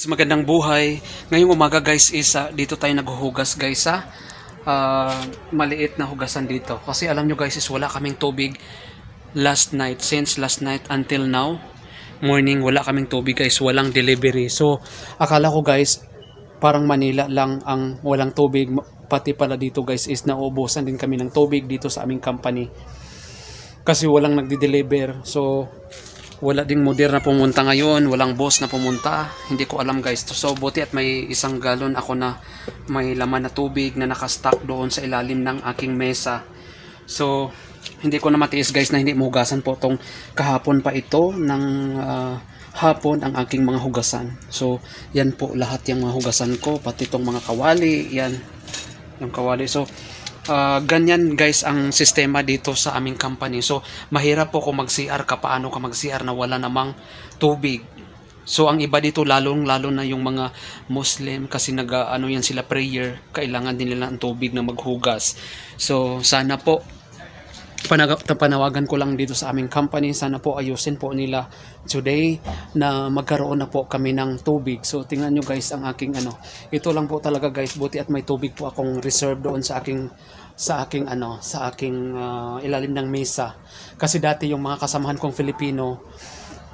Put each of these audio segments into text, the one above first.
Magandang buhay. Ngayong umaga guys is dito tayo naghuhugas guys sa maliit na hugasan dito. Kasi alam nyo guys is wala kaming tubig last night. Since last night until now, morning wala kaming tubig guys. Walang delivery. So akala ko guys parang Manila lang ang walang tubig. Pati pala dito guys is nauubusan din kami ng tubig dito sa aming company. Kasi walang nagdi-deliver. So wala ding modern na pumunta ngayon, walang boss na pumunta, hindi ko alam guys. So buti at may isang galon ako na may laman na tubig na nakastock doon sa ilalim ng aking mesa. So hindi ko na matiis guys na hindi mahugasan po tong kahapon pa ito ng hapon ang aking mga hugasan. So yan po lahat yung mga hugasan ko, pati itong mga kawali, yan yung kawali. So ganyan guys ang sistema dito sa aming company. So mahirap po kung mag-CR ka, paano ka mag-CR na wala namang tubig. So ang iba dito lalo na yung mga Muslim kasi ano yan sila prayer, kailangan din nila ng tubig na maghugas. So sana po panawagan ko lang dito sa aming company, sana po ayusin po nila today na magkaroon na po kami ng tubig. So tingnan nyo guys ang aking ito lang po talaga guys, buti at may tubig po akong reserve doon sa aking ilalim ng mesa. Kasi dati yung mga kasamahan kong Filipino,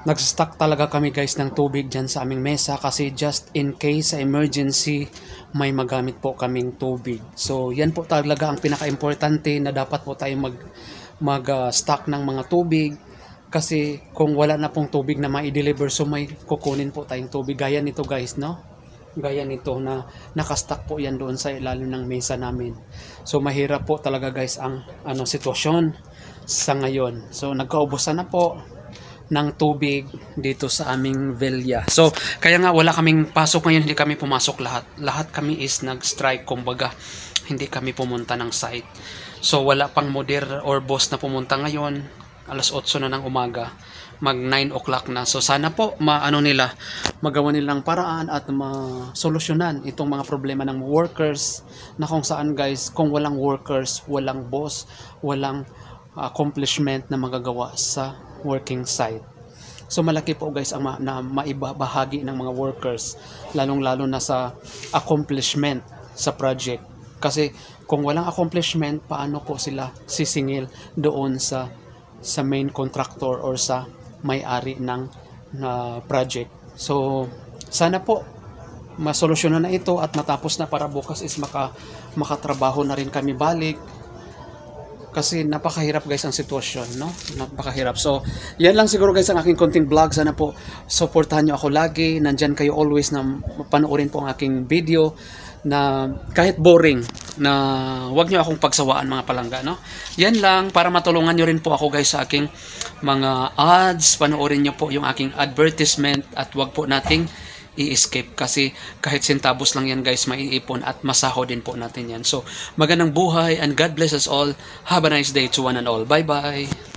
nag-stock talaga kami guys ng tubig dyan sa aming mesa kasi just in case sa emergency may magamit po kaming tubig. So yan po talaga ang pinaka-importante na dapat po tayo mag-stock ng mga tubig, kasi kung wala na pong tubig na ma-deliver, so may kukunin po tayong tubig gaya nito guys, no? Gaya nito na nakastock po yan doon sa ilalim ng mesa namin. So mahirap po talaga guys ang sitwasyon sa ngayon. So nagkaubusan na po ng tubig dito sa aming villa. So kaya nga wala kaming pasok ngayon, hindi kami pumasok lahat kami is nag-strike, kumbaga hindi kami pumunta ng site. So wala pang modern or boss na pumunta ngayon, alas 8 na ng umaga, mag 9 o'clock na. So sana po magawa nilang paraan at masolusyonan itong mga problema ng workers, na kung saan guys, kung walang workers, walang boss, walang accomplishment na magagawa sa working site. So malaki po guys ang na maibabahagi ng mga workers, lalong-lalo na sa accomplishment sa project. Kasi kung walang accomplishment, paano po sila sisingil doon sa main contractor or sa may-ari ng project. So sana po masolusyonan na ito at matapos na para bukas is makatrabaho na rin kami balik. Kasi napakahirap guys ang sitwasyon, no? Napakahirap. So yan lang siguro guys ang aking konting vlog. Sana po supportahan nyo ako lagi. Nandyan kayo always na panoorin po ang aking video, na kahit boring, na wag nyo akong pagsawaan mga palangga, no? Yan lang, para matulungan nyo rin po ako guys sa aking mga ads. Panoorin nyo po yung aking advertisement at wag po nating i-escape, kasi kahit centavos lang yan guys maiipon at masaho din po natin yan. So magandang buhay and God bless us all. Have a nice day to one and all. Bye bye.